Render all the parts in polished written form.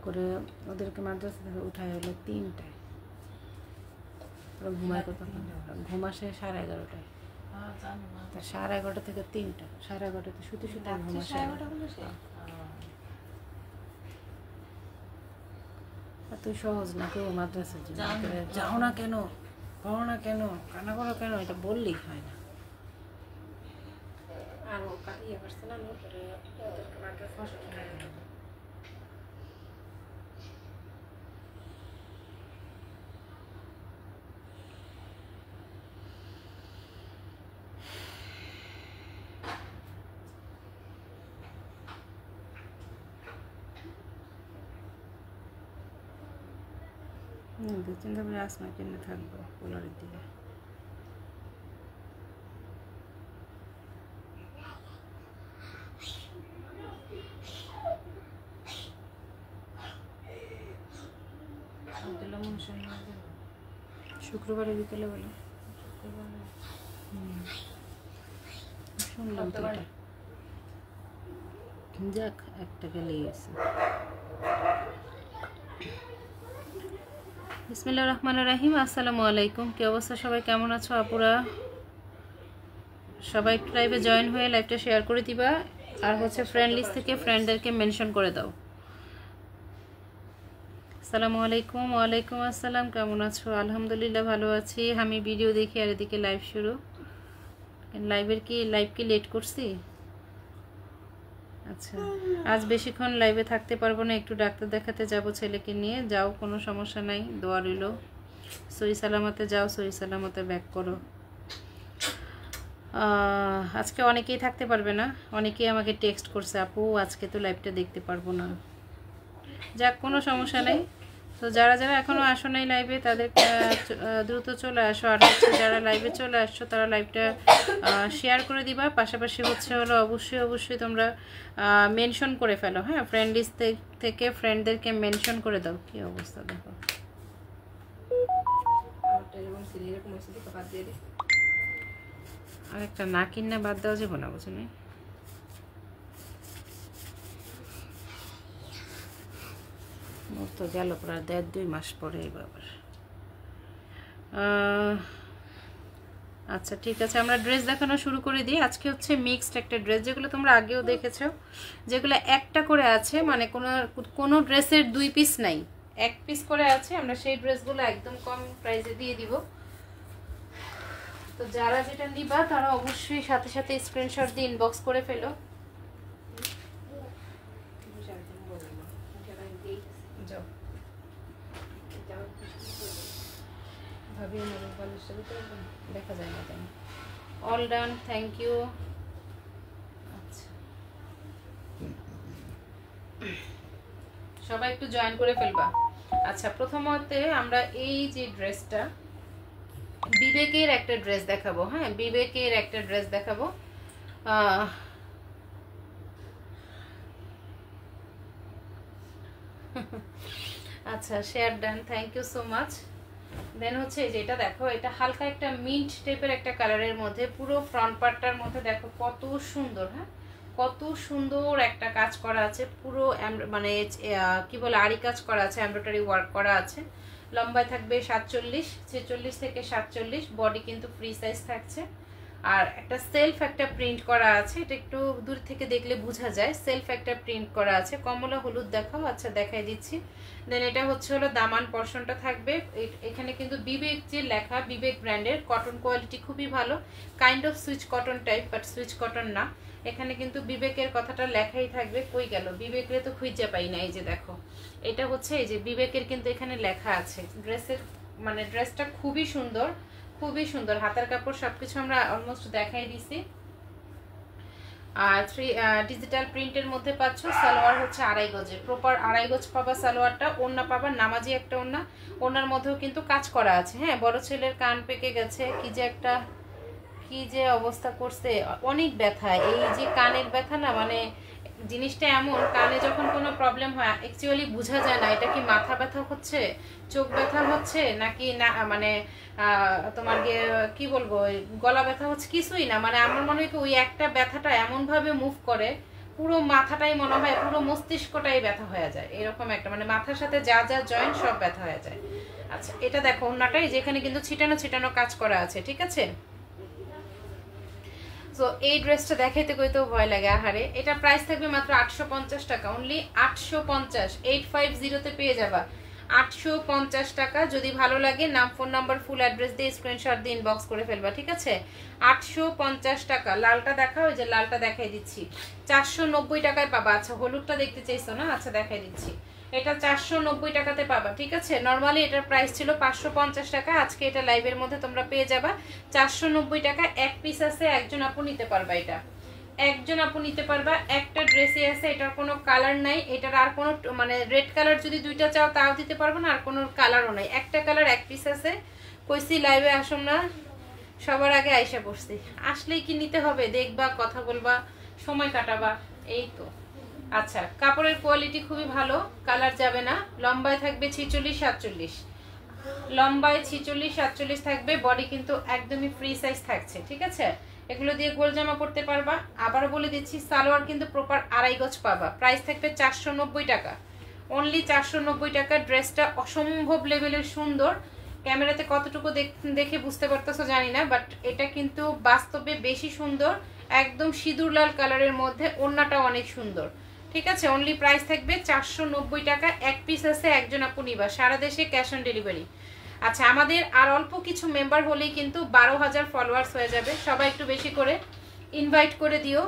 করে ওদেরকে মাদ্রাসা থেকে উঠায় হলো 3টায়, ওরা ঘুমায় কতক্ষণ, ঘুম আসে 11:30টায়, তা 11:30 থেকে 3টা, 11:30 শুতে শুতে ঘুম আসে। এত সহজ না কেউ মাদ্রাসার জন্য, যাও না কেন, পড়ো না কেন, কান্না করো কেন, এটা বললেই হয় না। আর ও ইয়ে করছে না, মাদ্রাসা চিন্তা করে আসমার জন্য থাকবো পোলারের দিকে। শুক্রবারে বিকেলে বলো, শুনলাম তো এটা। যাক, একটা গেলেই আছে। বিসমিল্লাহির রহমানির রহিম। আসসালামু আলাইকুম। কি অবস্থা সবাই, কেমন আছো আপুরা? সবাই একটু লাইভে জয়েন হয়ে লাইভটা শেয়ার করে দিবা, আর হচ্ছে ফ্রেন্ড লিস্ট থেকে ফ্রেন্ডদেরকে মেনশন করে দাও। আসসালামু আলাইকুম। ওয়ালাইকুম আসসালাম। কেমন আছো? আলহামদুলিল্লাহ ভালো আছি। আমি ভিডিও দেখি আর এদিকে লাইভ শুরু। লাইভ কি লেট করছি? আচ্ছা, আজ বেশিক্ষণ লাইভে থাকতে পারবো না, একটু ডাক্তার দেখাতে যাব ছেলেকে নিয়ে। যাও, কোনো সমস্যা নাই, দোয়া রইল। সহি সালামতে যাও, সহি সালামতে ব্যাক করো। আজকে অনেকেই থাকতে পারবে না, অনেকেই আমাকে টেক্সট করছে, আপু আজকে তো লাইভটা দেখতে পারবো না। যাক, কোনো সমস্যা নেই। তো যারা যারা এখনও আসো নাই লাইভে, তাদের দ্রুত চলে আসো। আর হচ্ছে যারা লাইভে চলে আসছো, তারা লাইভটা শেয়ার করে দিবা। পাশাপাশি হচ্ছে হলো অবশ্যই তোমরা মেনশন করে ফেলো, হ্যাঁ, ফ্রেন্ড লিস্ট থেকে ফ্রেন্ডদেরকে মেনশন করে দাও। কি অবস্থা দেখো, আর একটা না কিনা বাদ দেওয়া যাবো না, বুঝো না? মোর তো গেল প্রায় 1.5-2 মাস পরে বাবার। আচ্ছা ঠিক আছে, আমরা ড্রেস দেখানো শুরু করে দিই। আজকে হচ্ছে মিক্সড একটা ড্রেস, যেগুলো তোমরা আগেও দেখেছো, যেগুলো একটা করে আছে, মানে কোনো ড্রেসের 2 পিস নাই, 1 পিস করে আছে। আমরা সেই ড্রেসগুলো একদম কম প্রাইসে দিয়ে দিব। তো যারা যেটা নিবা তারা অবশ্যই সাথে সাথে স্ক্রিনশট দিয়ে ইনবক্স করে ফেলো। দেখা যায় না কেন? All done, thank you. আচ্ছা, সবাই একটু জয়েন করে ফেলবা। আচ্ছা, প্রথমত আমরা এই যে ড্রেসটা, বিবেকের একটা ড্রেস দেখাবো। হ্যাঁ, বিবেকের একটা ড্রেস দেখাবো। আচ্ছা, share done, thank you so much. Then হচ্ছে যেটা দেখো, এটা হালকা একটা মিন্ট টাইপের একটা কালারের মধ্যে, পুরো ফ্রন্ট পার্টটার মধ্যে দেখো কত সুন্দর, হ্যাঁ, কত সুন্দর একটা কাজ করা আছে, পুরো মানে কি বলে আরি কাজ করা আছে, এমব্রয়ডারি ওয়ার্ক করা আছে। লম্বায় থাকবে 47, 46 থেকে 47, বডি কিন্তু ফ্রি সাইজ থাকছে। আর একটা সেলফ একটা প্রিন্ট করা আছে, এটা একটু দূর থেকে দেখলে বোঝা যায়, সেলফ একটা প্রিন্ট করা আছে। কমলা হলুদ দেখাও, আচ্ছা দেখাই দিচ্ছি। দেন এটা হচ্ছে হলো দামান পোরশনটা থাকবে। এখানে কিন্তু বিবেক যে লেখা, বিবেক ব্র্যান্ডের, কটন কোয়ালিটি খুবই ভালো, kind off switch cotton type, but switch cotton না। এখানে কিন্তু বিবেকের কথাটা লেখাই থাকবে। কই গেল বিবেকের, তো খুঁজে পাই না। এই যে দেখো, এটা হচ্ছে এই যে বিবেকের কিন্তু এখানে লেখা আছে। ড্রেসের মানে ড্রেসটা খুবই সুন্দর, খুবই সুন্দর। হাতার কাপড় সবকিছু আমরা অলমোস্ট দেখাই দিছি। আর ডিজিটাল প্রিন্টের মধ্যে পাচ্ছ। সালোয়ার হচ্ছে 2.5 গজের, প্রপার 2.5 গজ পাবা সালোয়ারটা। ওড়না পাবা নামাজি একটা ওড়না, ওড়নার মধ্যেও কিন্তু কাজ করা আছে। হ্যাঁ, বড় ছেলের কান পেকে গেছে, কি যে অবস্থা করছে, অনেক ব্যথা। এই যে কানের ব্যথা না, মানে জিনিসটা এমন, কানে যখন কোনো প্রবলেম হয় অ্যাকচুয়ালি বোঝা যায় না এটা কি মাথা ব্যথা হচ্ছে, চোখ ব্যথা হচ্ছে, নাকি না মানে তোমার কি বলবো গলা ব্যথা হচ্ছে, কিছুই না। মানে আমার মনে হয় কি ওই একটা ব্যথাটা এমনভাবে মুভ করে, পুরো মাথাটাই মনে হয়, পুরো মস্তিষ্কটাই ব্যথা হয়ে যায়, এরকম একটা মানে মাথার সাথে যা যা জয়েন্ট সব ব্যথা হয়ে যায়। আচ্ছা এটা দেখো ওন্নাটাই, যেখানে কিন্তু ছিটানো ছিটানো কাজ করা আছে, ঠিক আছে। সো এই ড্রেসটা দেখাইতে কইতেও ভয় লাগে আহারে। এটা প্রাইস থাকবে মাত্র 850 টাকা, অনলি 850, 850 তে পেয়ে যাবা 850 টাকা। যদি ভালো লাগে নাম ফোন নাম্বার ফুল অ্যাড্রেস দিয়ে স্ক্রিনশট দিয়ে ইনবক্স করে ফেলবা, ঠিক আছে। 850 টাকা। লালটা দেখাও, ওই যে লালটা দেখাই দিচ্ছি, 490 টাকায় পাবা। আচ্ছা হলুদটা দেখতে চাইছো না, আচ্ছা দেখাই দিচ্ছি, এটা 490 টাকাতে পাবা, ঠিক আছে। নরমালি এটার প্রাইস ছিল 550 টাকা, আজকে এটা লাইভের মধ্যে তোমরা পেয়ে যাবা 490 টাকা। এক পিস আছে, একজন আপু নিতে পারবা, এটা একজন আপু নিতে পারবা। একটা ড্রেসে আছে, এটার কোনো কালার নাই, এটার আর কোনো মানে রেড কালার যদি দুইটা চাও তাও দিতে পারবো না, আর কোনো কালারও নাই, একটা কালার এক পিস আছে। কইছি লাইভে আসুন না, সবার আগে আইসা পড়ছি, আসলেই কি নিতে হবে, দেখবা কথা বলবা সময় কাটাবা, এই তো। আচ্ছা কাপড়ের কোয়ালিটি খুবই ভালো, কালার যাবে না। লম্বায় থাকবে 46-47, লম্বায় 46-47 থাকবে, বডি কিন্তু একদমই ফ্রি সাইজ থাকছে, ঠিক আছে। এগুলো দিয়ে গোল জামা পরতে পারবা। আবারও বলে দিচ্ছি সালোয়ার কিন্তু প্রপার 2.5 গজ পাবা। প্রাইস থাকবে 490 টাকা, অনলি 490 টাকা। ড্রেসটা অসম্ভব লেভেলের সুন্দর, ক্যামেরাতে কতটুকু দেখে বুঝতে পারতেছো জানি না, বাট এটা কিন্তু বাস্তবে বেশি সুন্দর, একদম সিঁদুর লাল কালারের মধ্যে, ওড়নাটা অনেক সুন্দর, ঠিক আছে। অনলি প্রাইস থাকবে 490 টাকা। এক পিস আছে, একজন আপু নিবা, সারা দেশে ক্যাশ অন ডেলিভারি। আচ্ছা আমাদের আর অল্প কিছু মেম্বার হলেই কিন্তু 12,000 ফলোয়ার্স হয়ে যাবে। সবাই একটু বেশি করে ইনভাইট করে দিও,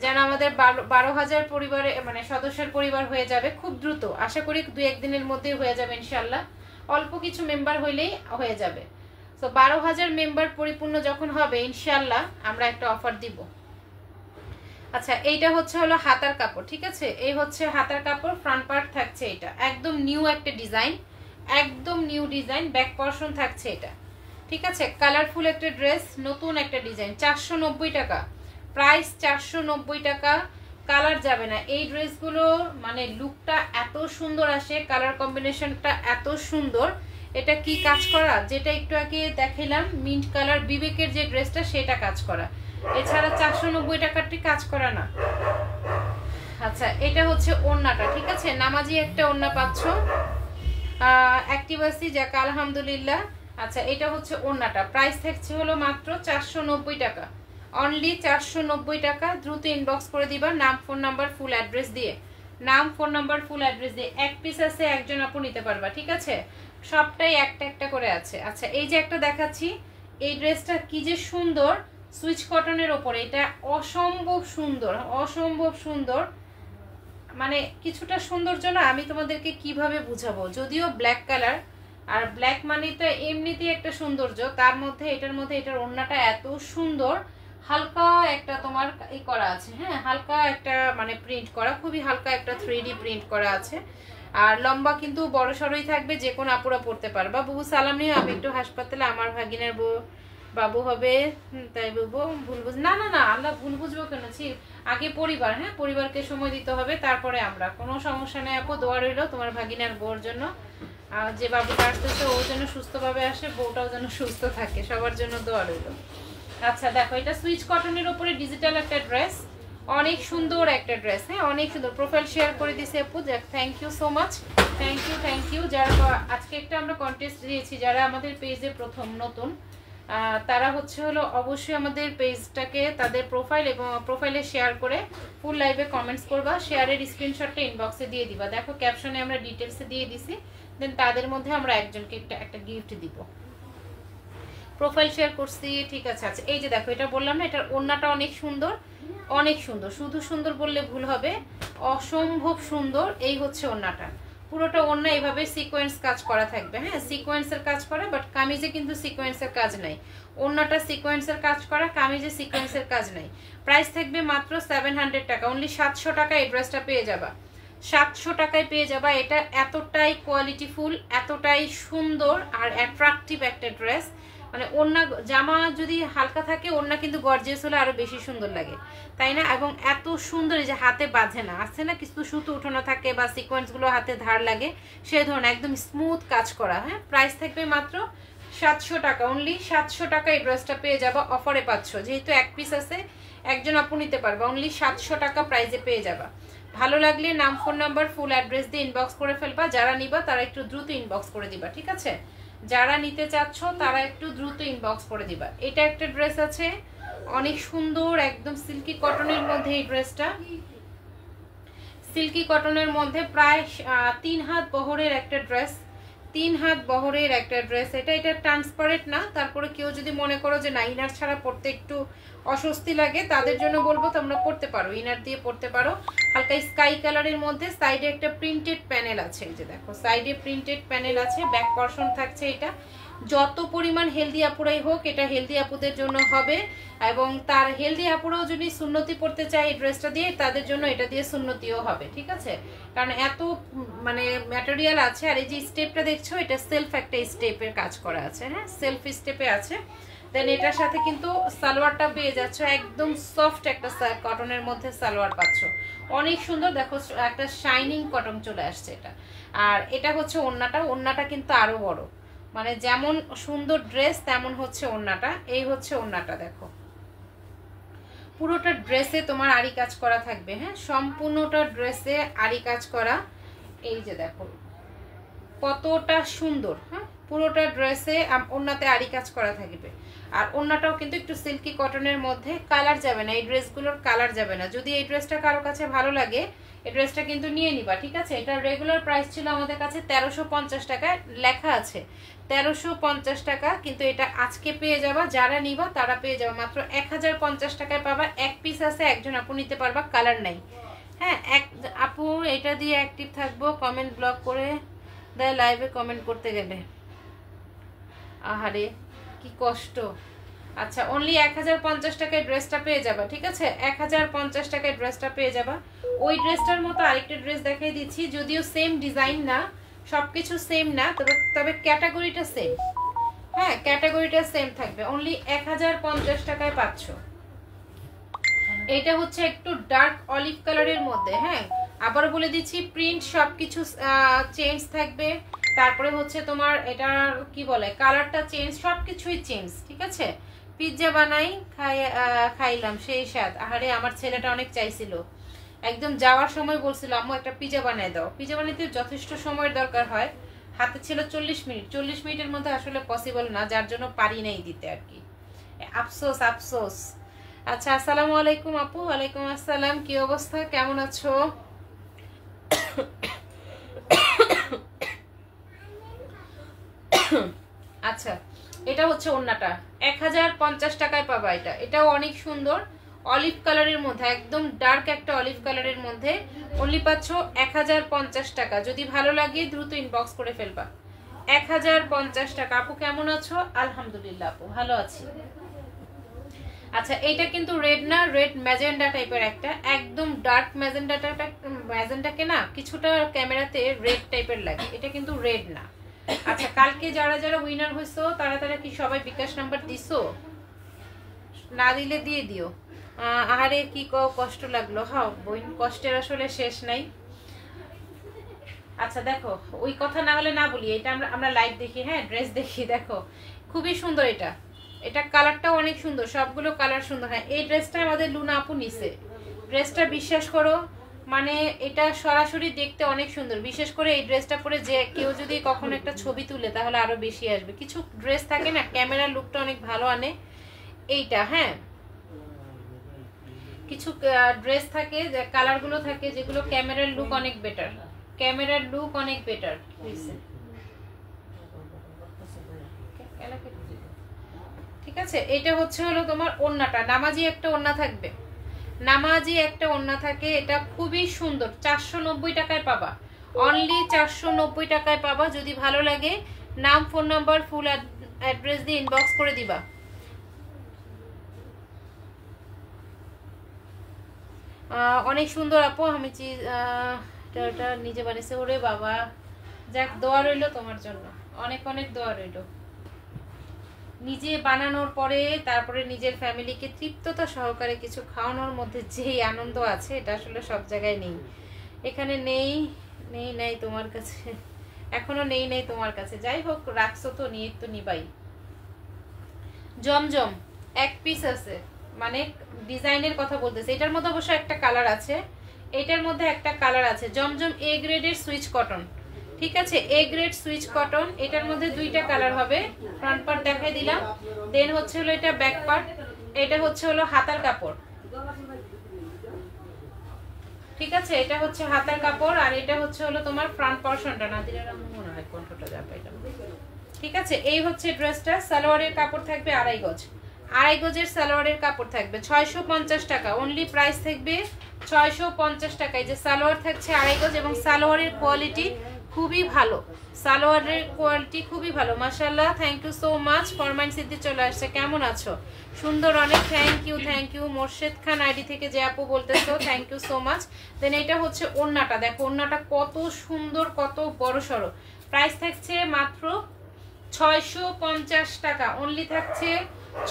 যেন আমাদের 12,000 পরিবারে মানে সদস্যের পরিবার হয়ে যাবে খুব দ্রুত। আশা করি 2-1 দিনের মধ্যেই হয়ে যাবে ইনশাল্লাহ, অল্প কিছু মেম্বার হইলেই হয়ে যাবে। তো 12,000 মেম্বার পরিপূর্ণ যখন হবে ইনশাল্লাহ আমরা একটা অফার দিব। আচ্ছা এইটা হচ্ছে হলো হাতার কাপড়, ঠিক আছে। এই হচ্ছে হাতার কাপড়, ফ্রন্ট পার্ট থাকছে এটা একদম নিউ একটা ডিজাইন, একদম নিউ ডিজাইন, ব্যাক পোরশন থাকছে এটা, ঠিক আছে। কালারফুল একটা ড্রেস, নতুন একটা ডিজাইন, 490 টাকা প্রাইস, 490 টাকা। কালার যাবে না। এই ড্রেসগুলো মানে লুকটা এত সুন্দর আসে, কালার কম্বিনেশনটা এত সুন্দর। এটা কি কাজ করা, যেটা একটু আগে দেখাইলাম মিন্ট কালার বিবেকের যে ড্রেসটা সেটা কাজ করা, এছাড়া 490 টাকারটি কাজ করা না। আচ্ছা এটা হচ্ছে ওড়নাটা, ঠিক আছে, নামাজি একটা ওড়না পাচ্ছ, অ্যাক্টিভাসি যাক আলহামদুলিল্লাহ। আচ্ছা এটা হচ্ছে ওড়নাটা, প্রাইস থাকছে হলো মাত্র 490 টাকা, অনলি 490 টাকা। দ্রুত ইনবক্স করে দিবা নাম ফোন নাম্বার ফুল অ্যাড্রেস দিয়ে, নাম ফোন নাম্বার ফুল অ্যাড্রেস দিয়ে। এক পিস আছে, একজন আপু নিতে পারবা, ঠিক আছে, সবটাই একটা একটা করে আছে। আচ্ছা এই যে একটা দেখাচ্ছি, এই ড্রেসটা কি যে সুন্দর, সুইচ কটনের ওপরে, এটা অসম্ভব সুন্দর, অসম্ভব সুন্দর, মানে কিছুটা সৌন্দর্য না, আমি তোমাদেরকে কিভাবে বুঝাবো। যদিও ব্ল্যাক কালার, আর ব্ল্যাক মানে তো এমনিতেই একটা সৌন্দর্য, তার মধ্যে এটার মধ্যে এটার ওড়নাটা এত সুন্দর, হালকা একটা তোমার এই করা আছে, হ্যাঁ হালকা একটা মানে প্রিন্ট করা, খুবই হালকা একটা 3D প্রিন্ট করা আছে। আর লম্বা কিন্তু বড় সড়ই থাকবে, যে কোনো আপুরা পড়তে পারবা। বুবু সালাম নিয়ে আমি একটু হাসপাতালে, আমার ভাগিনের বাবু হবে, তাই বুবু ভুল বুঝ না, না না আল্লাহ ভুল বুঝবো কেন, আগে পরিবার, হ্যাঁ পরিবারকে সময় দিতে হবে, তারপরে আমরা। কোনো সমস্যা নেই আপু, দোয়া রইল তোমার ভাগিনার বউর জন্য, আর যে বাবুটা আসতেছে ও যেন সুস্থভাবে আসে, বউটাও যেন সুস্থ থাকে, সবার জন্য দোয়া রইল। আচ্ছা দেখো এটা সুইচ কটনের উপরে ডিজিটাল একটা ড্রেস, অনেক সুন্দর একটা ড্রেস, হ্যাঁ অনেক সুন্দর। প্রোফাইল শেয়ার করে দিছে আপু, thank you so much, thank you. যারা আজকে একটা আমরা কন্টেস্ট দিয়েছি, যারা আমাদের পেজে প্রথম নতুন, তারা হচ্ছে হলো অবশ্যই আমাদের পেজটাকে তাদের প্রোফাইল এবং প্রোফাইলে শেয়ার করে ফুল লাইভে কমেন্টস করবা, শেয়ারের স্ক্রিনশটটা ইনবক্সে দিয়ে দিবা। দেখো ক্যাপশনে আমরা ডিটেলসে দিয়ে দিছি, দেন তাদের মধ্যে আমরা একজনকে একটা গিফট দিব। প্রোফাইল শেয়ার করছি, ঠিক আছে। আচ্ছা এই যে দেখো এটা বললাম না, এটার ওড়নাটা অনেক সুন্দর, অনেক সুন্দর, শুধু সুন্দর বললে ভুল হবে, অসম্ভব সুন্দর। এই হচ্ছে ওড়নাটা, পুরোটা ওড়না এইভাবে সিকোয়েন্স কাজ করা থাকবে, হ্যাঁ সিকোয়েন্সের কাজ করা, বাট কামিজে কিন্তু সিকোয়েন্সের কাজ নাই। ওড়নাটা সিকোয়েন্সের কাজ করা, কামিজে সিকোয়েন্সের কাজ নাই। প্রাইস থাকবে মাত্র 700 টাকা, অনলি 700 টাকা এই ড্রেসটা পেয়ে যাবা, 700 টাকায় পেয়ে যাবা। এটা এতটাই কোয়ালিটিফুল, এতটাই সুন্দর আর অ্যাট্রাকটিভ একটা ড্রেস, মানে ওড়না জামা যদি হালকা থাকে, ওড়না কিন্তু গর্জিয়াস হলে আরো বেশি সুন্দর লাগে, তাই না? এবং এত সুন্দর যে হাতে বাঁধে না, আছে না কিছু সুতো উঠানো থাকে বা সিকোয়েন্স গুলো হাতে ধার লাগে, সেই ধরনের একদম স্মুথ কাজ করা, হ্যাঁ। প্রাইস থাকবে মাত্র 700 টাকা, অনলি 700 টাকা এই ড্রেসটা পেয়ে যাবা, অফারে পাচ্ছ, যেহেতু এক পিস আছে একজন আপু নিতে পারবে, অনলি 700 টাকা প্রাইসে পেয়ে যাবা। ভালো লাগলে নাম, ফোন নাম্বার, ফুল অ্যাড্রেস দিয়ে ইনবক্স করে ফেলবা। যারা নিবা তারা একটু দ্রুত ইনবক্স করে দিবা, ঠিক আছে? যারা নিতে চাচ্ছ তারা একটু দ্রুত ইনবক্স করে দিবা। এটা একটা ড্রেস আছে অনেক সুন্দর, একদম সিল্কি কটনের মধ্যে। এই ড্রেসটা সিল্কি কটনের মধ্যে প্রায় 3 হাত বহরের একটা ড্রেস, 3 হাত বহরের একটা ড্রেস। এটা ট্রান্সপারেন্ট না, তারপরে কেউ যদি মনে করো যে না ইনার ছাড়া পরতে একটু অস্বস্তি লাগে, তাদের জন্য বলবো তোমরা পরতে পারো, ইনার দিয়ে পরতে পারো। হালকা স্কাই কালারের মধ্যে সাইডে একটা প্রিন্টেড প্যানেল আছে, এই যে দেখো সাইডে প্রিন্টেড প্যানেল আছে, ব্যাক পর্শন থাকছে। এটা যত পরিমাণ হেলদি আপুরাই হোক, এটা হেলদি আপুদের জন্য হবে, এবং তার হেলদি আপুরাও যদি সুন্নতি পড়তে চায় এই ড্রেসটা দিয়ে, তাদের জন্য এটা দিয়ে সুন্নতিও হবে, ঠিক আছে? কারণ এত মানে ম্যাটেরিয়াল আছে। আর এই যে স্টেপটা দেখছো, এটা সেলফ একটা স্টেপের কাজ করা আছে, হ্যাঁ সেলফ স্টেপে আছে। দেন এটার সাথে কিন্তু সালোয়ারটা পেয়ে যাচ্ছ, একদম সফট একটা কটনের মধ্যে সালোয়ার পাচ্ছ, অনেক সুন্দর। দেখো একটা শাইনিং কটন চলে আসছে এটা। আর এটা হচ্ছে ওড়নাটা, ওড়নাটা কিন্তু আরো বড়, মানে যেমন সুন্দর ড্রেস তেমন হচ্ছে ওড়নাটা। এই হচ্ছে ওড়নাটা, দেখো পুরোটা ড্রেসে তোমার আরি কাজ করা থাকবে, হ্যাঁ সম্পূর্ণটা ড্রেসে আরি কাজ করা। এই যে দেখো কতটা সুন্দর, হ্যাঁ পুরোটা ড্রেসে ওড়নাতে আরি কাজ করা থাকবে। আর ওড়নাটাও কিন্তু একটু সিল্কি কটনের মধ্যে, কালার যাবে না এই ড্রেসগুলোর, কালার যাবে না। যদি এই ড্রেসটা কারো কাছে ভালো লাগে এই ড্রেসটা কিন্তু নিয়ে নিবা, ঠিক আছে? এটা রেগুলার প্রাইস ছিল আমাদের কাছে 1350 টাকা, লেখা আছে 1350 টাকা, কিন্তু এটা আজকে পেয়ে যাবা, যারা নিবা তারা পেয়ে যাবা মাত্র 1050 টাকায় পাবা। এক পিস আছে, একজন আপু নিতে পারবা, কালার নাই। হ্যাঁ এক আপু এটা দিয়ে অ্যাক্টিভ থাকবো, কমেন্ট ব্লক করে দেয় লাইভে কমেন্ট করতে গেলে, আহারে কি কষ্ট। আচ্ছা অনলি 1050 টাকায় ড্রেসটা পেয়ে যাবা, ঠিক আছে? 1050 টাকায় ড্রেসটা পেয়ে যাবা। ওই ড্রেসটার মতো আরেকটা ড্রেস দেখাই দিচ্ছি, যদিও সেম ডিজাইন না, সবকিছু সেম না, তবে ক্যাটাগরিটা সেম, হ্যাঁ ক্যাটাগরিটা সেম থাকবে। অনলি 1050 টাকায় পাচ্ছ। এটা হচ্ছে একটু ডার্ক অলিভ কালারের মধ্যে, হ্যাঁ আবার বলে দিচ্ছি প্রিন্ট সবকিছু চেঞ্জ থাকবে। তারপরে হচ্ছে তোমার এটা কি বলে, কালারটা চেঞ্জ, সবকিছুই চেঞ্জ, ঠিক আছে? পিৎজা বানাই খাইলাম সেই স্বাদ, আহারে আমার ছেলেটা অনেক চাইছিল, একদম যাওয়ার সময় বলছিল আম্মু একটা পিৎজা বানাই দাও। পিৎজা বানাইতে যথেষ্ট সময়ের দরকার হয়, হাতে ছিল 40 মিনিট, 40 মিনিটের মধ্যে আসলে পসিবল না, যার জন্য পারি নাই দিতে আর কি, আফসোস আফসোস। আচ্ছা আসসালামু আলাইকুম আপু। ওয়ালাইকুম আসসালাম, কি অবস্থা, কেমন আছো? আচ্ছা এটা হচ্ছে ওড়নাটা, 1050 টাকায় পাবা। এটাও অনেক সুন্দর, অলিভ কালারের মধ্যে, একদম ডার্ক একটা অলিভ কালারের মধ্যে। অনলি পাচ্ছ 1050 টাকা। যদি ভালো লাগে দ্রুত ইনবক্স করে ফেলবা। 1050 টাকা। আপু কেমন আছো? আলহামদুলিল্লাহ আপু ভালো আছি। আচ্ছা এইটা কিন্তু রেড না, রেড ম্যাজেন্ডা টাইপের একটা, একদম ডার্ক ম্যাজেন্ডাকে না কিছুটা ক্যামেরাতে রেড টাইপের লাগে, এটা কিন্তু রেড না। আচ্ছা কালকে যারা যারা উইনার হইছো তারা তারা কি সবাই বিকাশ নাম্বার দিছো? না দিলে দিয়ে দিও। আহারে কি কষ্ট লাগলো, হ্যাঁ বই কষ্টের আসলে শেষ নাই। আচ্ছা দেখো ওই কথা না হলে না বলি, এটা আমরা লাইভ দেখি, হ্যাঁ ড্রেস দেখি। দেখো খুবই সুন্দর এটা কালারটাও অনেক সুন্দর, সবগুলো কালার সুন্দর। হ্যাঁ এই ড্রেসটা আমাদের লুনা আপু নিছে, ড্রেসটা বিশ্বাস করো মানে এটা সরাসরি দেখতে অনেক সুন্দর। বিশেষ করে এই ড্রেসটা পরে যে কেউ যদি কখনো একটা ছবি তুলে তাহলে আরো বেশি আসবে। কিছু ড্রেস থাকে না ক্যামেরার লুকটা অনেক ভালো আনে, এইটা হ্যাঁ কিছু ড্রেস থাকে যে কালারগুলো থাকে যেগুলো ক্যামেরার লুক অনেক বেটার, ক্যামেরার লুক অনেক বেটার। ঠিক আছে এটা হচ্ছে হলো তোমার ওড়নাটা, নামাজি একটা ওড়না থাকবে, নামাজি একটা ওড়না থাকে। এটা খুবই সুন্দর, 490 টাকায় পাবা, অনলি 490 টাকায় পাবা। যদি ভালো লাগে নাম, ফোন নাম্বার, ফুল অ্যাড্রেস দিয়ে ইনবক্স করে দিবা। অনেক সুন্দর আপু, আমি এটা নিজে বানিয়েছে। ওরে বাবা, যাক দোয়া রইলো তোমার জন্য, অনেক অনেক দোয়া রইলো। নিজে বানানোর পরে তারপরে নিজের ফ্যামিলিকে তৃপ্ততা সহকারে কিছু খাওয়ানোর মধ্যে যেই আনন্দ আছে এটা আসলে সব জায়গায় নেই। এখানে নেই তোমার কাছে, এখনো নেই তোমার কাছে। যাই হোক রাখছো তো, নিয়ে তো নিবাই। জমজম এক পিস আছে, মানে ডিজাইনের কথা বলতেছে। এটার মধ্যে অবশ্য একটা কালার আছে, এটার মধ্যে একটা কালার আছে। জমজম এ গ্রেডের সুইচ কটন, ঠিক আছে, এ গ্রেড সুইচ কটন। এটার মধ্যে দুইটা কালার হবে। ফ্রন্ট পার্ট দেখাই দিলাম, দেন হচ্ছে হলো এটা ব্যাক পার্ট, এটা হচ্ছে হলো হাতার কাপড়, ঠিক আছে, এটা হচ্ছে হাতার কাপড়। আর এটা হচ্ছে হলো তোমার ফ্রন্ট পোরশনটা, না দিলে মনে হয় কন্ট্রোলটা যাবে এটা, ঠিক আছে। এই হচ্ছে ড্রেসটা। সালোয়ারের কাপড় থাকবে 2.5 গজ, 2.5 গজের সালোয়ারের কাপড় থাকবে 650 টাকা। অনলি প্রাইস থাকবে 650 টাকা। এই যে সালোয়ার থাকছে 2.5 গজ, এবং সালোয়ারের কোয়ালিটি খুবই ভালো, সালোয়ারের কোয়ালিটি খুবই ভালো মাশাআল্লাহ। Thank you so much. ফরমাইন সিদ্ধি চলে আসছে, কেমন আছো? সুন্দর অনেক, thank you thank you. Morshed Khan ID থেকে যে আপু বলতেছো, thank you so much. Then এটা হচ্ছে ওড়নাটা, দেখো ওড়নাটা কত সুন্দর, কত বড় সড়ো। প্রাইস থাকছে মাত্র 650 টাকা, অনলি থাকছে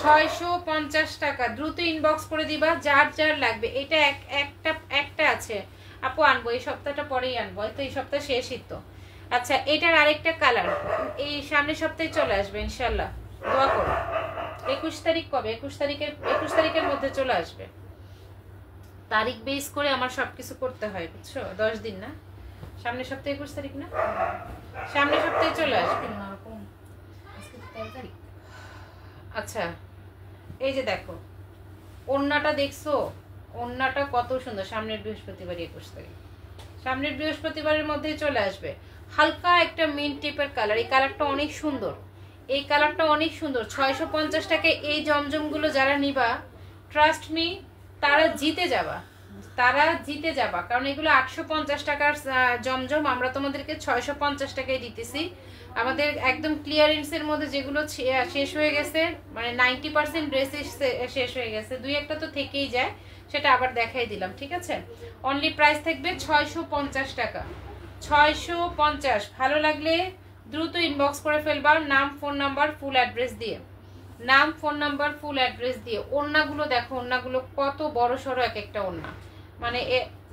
650 টাকা। দ্রুত ইনবক্স করে দিবা যার যার লাগবে। এটা একটা আছে আপু, আনবো এই সপ্তাহটা পরেই আনবো, তো এই সপ্তাহ শেষই তো। আচ্ছা, এটার আরেকটা কালার এই সামনের সপ্তাহে চলে আসবে ইনশাল্লাহ, দোয়া করো। 21 তারিখ কবে? 21 তারিখের মধ্যে চলে আসবে। তারিখ বেস করে আমার সবকিছু করতে হয়, বুঝছো? 10 দিন না, সামনের সপ্তাহে 21 তারিখ না, সামনের সপ্তাহে চলে আসবে। আচ্ছা, এই যে দেখো ওড়নাটা দেখছো, ওড়নাটা কত সুন্দর। সামনের বৃহস্পতিবার 21 তারিখ, সামনের বৃহস্পতিবারের মধ্যেই চলে আসবে। হালকা একটা মিন্ট টিপের কালার, এই কালারটা অনেক সুন্দর, এই কালারটা অনেক সুন্দর। 650 টাকায় এই জমজমগুলো যারা নিবা, ট্রাস্ট মি, তারা জিতে যাবা, তারা জিতে যাবা। কারণ এগুলো 850 টাকার জমজম, আমরা তোমাদেরকে 650 টাকায় দিতেছি। আমাদের একদম ক্লিয়ারেন্সের মধ্যে যেগুলো শেষ হয়ে গেছে, মানে 90% ড্রেস শেষ হয়ে গেছে, দুই একটা তো থেকেই যায়, সেটা আবার দেখাই দিলাম, ঠিক আছে। অনলি প্রাইস থাকবে 650 টাকা, 650। ভালো লাগলে দ্রুত ইনবক্স করে ফেলবা, নাম ফোন নাম্বার ফুল অ্যাড্রেস দিয়ে, নাম ফোন নাম্বার ফুল অ্যাড্রেস দিয়ে। ওড়নাগুলো দেখো, ওড়নাগুলো কত বড় সড়ো, এক একটা ওড়না মানে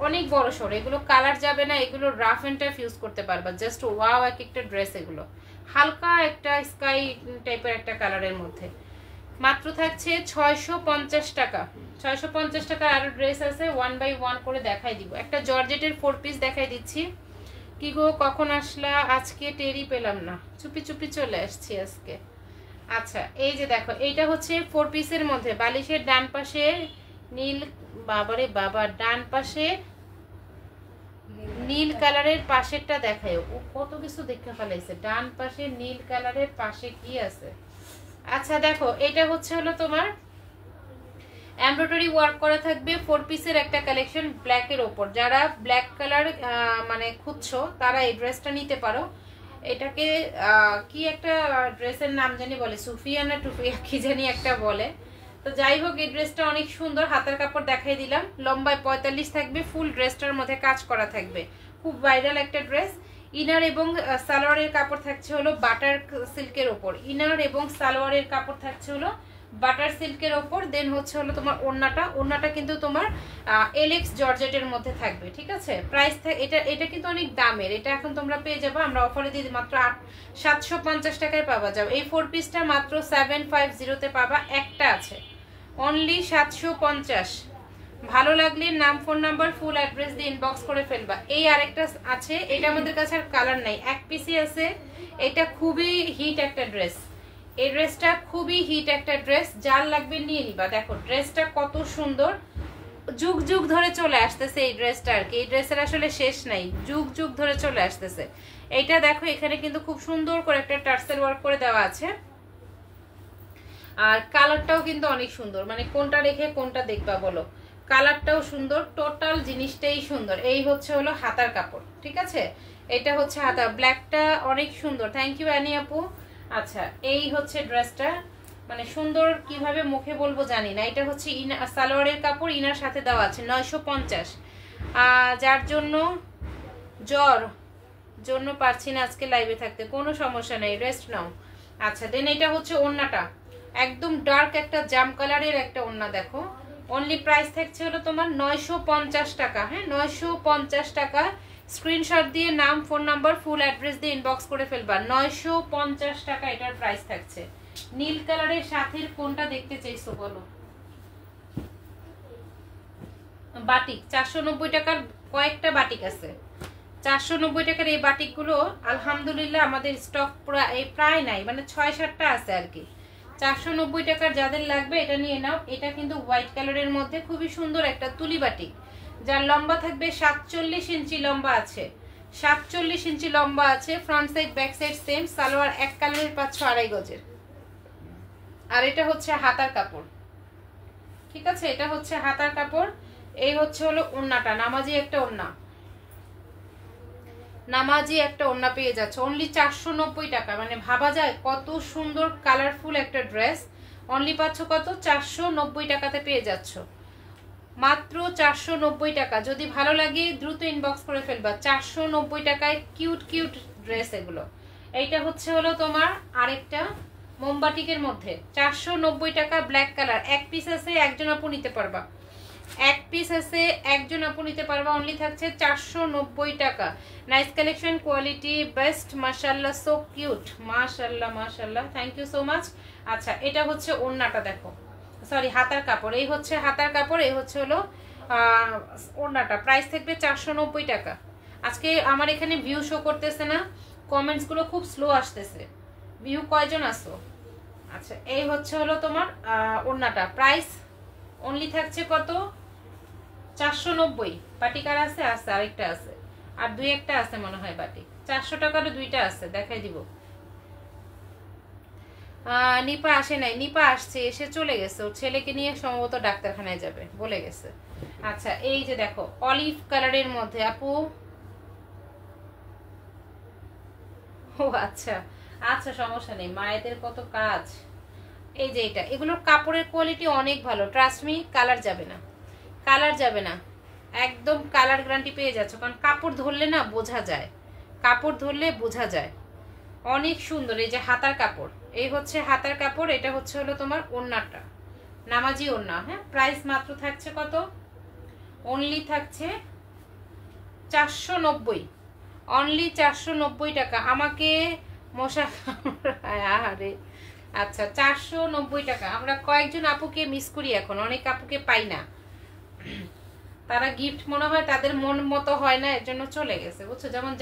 অনেক বড় সড়ো। এগুলো কালার যাবে না, এগুলো রাফ এন্ড টাফ ইউজ করতে পারবা, জাস্ট ওয়াও এক একটা ড্রেস। এগুলো হালকা একটা স্কাই টাইপের একটা কালারের মধ্যে মাত্র থাকছে 650 টাকা, 650 টাকার। আরো ড্রেস আছে, 1 বাই 1 করে দেখাই দিব। একটা জর্জেটের 4 পিস দেখাই দিচ্ছি। কি গো কখন আসলা? আজকে টেরি পেলাম না, চুপি চুপি চলে আসছি আজকে। আচ্ছা, এই যে দেখো, এইটা হচ্ছে 4 পিসের মধ্যে, বালিশের ডান পাশে নীল, বাবারে বাবা, ডান পাশে নীল কালারের পাশেরটা দেখায়, ও কত কিছু দেখতে ফেলাইছে। ডান পাশে নীল কালারের পাশে কি আছে? আচ্ছা দেখো, এটা হচ্ছে হলো তোমার এমব্রয়ডারি ওয়ার্ক করা থাকবে, 4 পিসের একটা কালেকশন ব্ল্যাকের ওপর। যারা ব্ল্যাক কালার মানে খুঁজছো, তারা এই ড্রেসটা নিতে পারো। এটাকে কি একটা ড্রেসের নাম জানি বলে, সুফিয়া না টুফিয়া কি জানি একটা বলে। তো যাই হোক, এই ড্রেসটা অনেক সুন্দর। হাতের কাপড় দেখাই দিলাম, লম্বায় 45 থাকবে, ফুল ড্রেসটার মধ্যে কাজ করা থাকবে, খুব ভাইরাল একটা ড্রেস। ইনার এবং সালোয়ারের কাপড় থাকছে হলো বাটার সিল্কের ওপর, ইনার এবং সালোয়ারের কাপড় থাকছে হলো বাটার সিল্কের ওপর। দেন হচ্ছে হলো তোমার ওড়নাটা, ওড়নাটা কিন্তু তোমার এলেক্স জর্জেটের মধ্যে থাকবে, ঠিক আছে। প্রাইস এটা কিন্তু অনেক দামের, এটা এখন তোমরা পেয়ে যাবে, আমরা অফারে দিয়ে মাত্র 750 টাকায় পাওয়া যাবে। এই 4 পিসটা মাত্র 750-তে পাবা, একটা আছে, অনলি 750। ভালো লাগলে নাম ফোন নাম্বার ফুল অ্যাড্রেস দিয়ে ইনবক্স করে ফেলবা। এই আরেকটা আছে, এটা আমাদের কাছে আর কালার নাই, এক পিসই আছে। এটা খুবই হিট একটা ড্রেস, এই ড্রেসটা খুবই হিট একটা ড্রেস, যার লাগবে নিয়ে নিবা। দেখো ড্রেসটা কত সুন্দর, যুগ যুগ ধরে চলে আসতেছে এই ড্রেসটা, আর কি এই ড্রেসের আসলে শেষ নাই, যুগ যুগ ধরে চলে আসতেছে। এইটা দেখো, এখানে কিন্তু খুব সুন্দর করে একটা টার্সেল ওয়ার্ক করে দেওয়া আছে, আর কালারটাও কিন্তু অনেক সুন্দর, মানে কোনটা রেখে কোনটা দেখবা বলো, কালারটাও সুন্দর, টোটাল জিনিসটাই সুন্দর। এই হচ্ছে হলো হাতার কাপড়, ঠিক আছে, এটা হচ্ছে হাতা, ব্ল্যাকটা অনেক সুন্দর, থ্যাংক ইউ অ্যানি আপু। আচ্ছা, এই হচ্ছে ড্রেসটা, মানে সুন্দর কিভাবে মুখে বলবো জানি না। এটা হচ্ছে সালোয়ারের কাপড়, ইনার সাথে দেওয়া আছে 950। যার জন্য জ্বর জন্য পারছি না আজকে লাইভে থাকতে, কোনো সমস্যা নেই, রেস্ট নাও। আচ্ছা, দেন এটা হচ্ছে ওড়নাটা, একদম ডার্ক একটা জাম কালারের একটা ওড়না। দেখো অনলি প্রাইস থাকছে হলো তোমার 950 টাকা, হ্যাঁ 950 টাকা। স্ক্রিনশট দিয়ে নাম ফোন নাম্বার ফুল অ্যাড্রেস দিয়ে ইনবক্স করে ফেলবা, 950 টাকা এটার প্রাইস থাকছে। নীল কালারের সাথে কোনটা দেখতে চাইছো বলো? বাটিক 490 টাকার কয়েকটা বাটিক আছে। 490 টাকার এই বাটিকগুলো আলহামদুলিল্লাহ আমাদের স্টক প্রায় নাই, মানে 6-7টা আছে আর কি। 490 টাকার যাদের লাগবে এটা নিয়ে নাও। এটা কিন্তু হোয়াইট কালারের মধ্যে খুবই সুন্দর একটা তুলি বাটিক, যার লম্বা থাকবে 47 ইঞ্চি লম্বা আছে, 47 ইঞ্চি লম্বা আছে। Front side back side same, salwar এক কালারের পাচ্ছ 2.5 গজের। আর এটা হচ্ছে হাতার কাপড়, ঠিক আছে, এটা হচ্ছে হাতার কাপড়। এই হচ্ছে হলো ওড়নাটা, নামাজি একটা ওড়না, নামাজি একটা ওড়না পেয়ে যাচ্ছে অনলি 490 টাকা। মানে ভাবা যায় কত সুন্দর কালারফুল একটা ড্রেস, অনলি পাচ্ছ কত? 490 টাকাতে পেয়ে যাচ্ছ, মাত্র 490 টাকা। যদি ভালো লাগে দ্রুত ইনবক্স করে ফেলবা। 490 টাকায় কিউট কিউট ড্রেস এগুলো। এইটা হচ্ছে হলো তোমার আরেকটা মোমবাটিকের মধ্যে 490 টাকা, ব্ল্যাক কালার। এক পিস আছে, একজন আপু নিতে পারবা, এক পিস আছে, একজন আপু নিতে পারবা। অনলি থাকছে 490 টাকা। নাইস কালেকশন, কোয়ালিটি বেস্ট, মাশাআল্লাহ, সো কিউট, মাশাআল্লাহ মাশাআল্লাহ, থ্যাংক ইউ সো মাচ। আচ্ছা, এটা হচ্ছে ওড়নাটা দেখো, সরি হাতার কাপড়। এই হচ্ছে হাতার কাপড়, এই হচ্ছে হলো ওড়নাটা। প্রাইস থাকবে 490 টাকা। আজকে আমার এখানে ভিউ শো করতেছে না, কমেন্টসগুলো খুব স্লো আসতেছে। ভিউ কয়জন আসো? আচ্ছা, এই হচ্ছে হলো তোমার ওড়নাটা। প্রাইস অনলি থাকছে কত? 490। বাটিকার আছে, আছে আরেকটা আছে, আর দুই একটা আছে মনে হয় বাটিক। 400 টাকারও দুইটা আছে, দেখাই দিব। নিপা আসে নাই, নিপা আসছে, এসে চলে গেছে, ওর ছেলেকে নিয়ে সম্ভবত ডাক্তারখানায় যাবে বলে গেছে। আচ্ছা, এই যে দেখো অলিভ কালারের মধ্যে আপু, ও আচ্ছা আচ্ছা, সমস্যা নেই, মায়েদের কত কাজ। এই যে এটা, এগুলোর কাপড়ের কোয়ালিটি অনেক ভালো, ট্রাস্ট মি, কালার যাবে না, কালার যাবে না, একদম কালার গ্যারান্টি পেয়ে যাচ্ছ। কারণ কাপড় ধরলে না বোঝা যায়, কাপড় ধরলে বোঝা যায়, অনেক সুন্দর। এই যে হাতার কাপড়, এই হচ্ছে হাতার কাপড়। এটা হচ্ছে হলো তোমার ওড়নাটা, নামাজি ওড়না। হ্যাঁ, প্রাইস মাত্র থাকছে কত? অনলি থাকছে 490, অনলি 490 টাকা। আমাকে মশা আরে আচ্ছা, 490 টাকা। আমরা কয়েকজন আপুকে মিস করি এখন, অনেক আপুকে পাই না, তারা গিফট মনে হয় তাদের মন মতো হয় না, এর জন্য চলে গেছে, বুঝছো। যেমন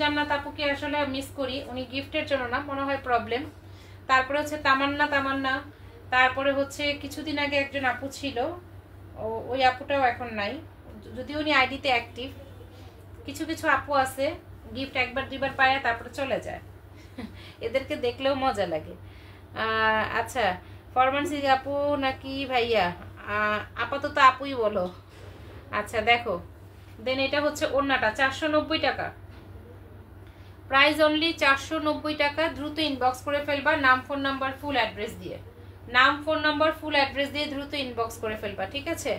জান্নাত আপুকে আসলে মিস করি, উনি গিফটের জন্য না, মনে হয় প্রবলেম। তারপরে হচ্ছে তামান্না, তারপরে হচ্ছে কিছুদিন আগে একজন আপু ছিল, ওই আপুটাও এখন নাই, যদি উনি আইডিতে অ্যাক্টিভ। কিছু কিছু আপু আছে গিফট একবার দুইবার পায় তারপরে চলে যায়, এদেরকে দেখলেও মজা লাগে। আচ্ছা, ফরমানসি আপু নাকি ভাইয়া? আপাতত আপুই বলো। আচ্ছা দেখো, দেন এটা হচ্ছে ওড়নাটা, 490 টাকা। প্রাইস অনলি 490 টাকা। দ্রুত ইনবক্স করে ফেলবা, নাম ফোন নাম্বার ফুল অ্যাড্রেস দিয়ে, নাম ফোন নাম্বার ফুল অ্যাড্রেস দিয়ে দ্রুত ইনবক্স করে ফেলবা, ঠিক আছে।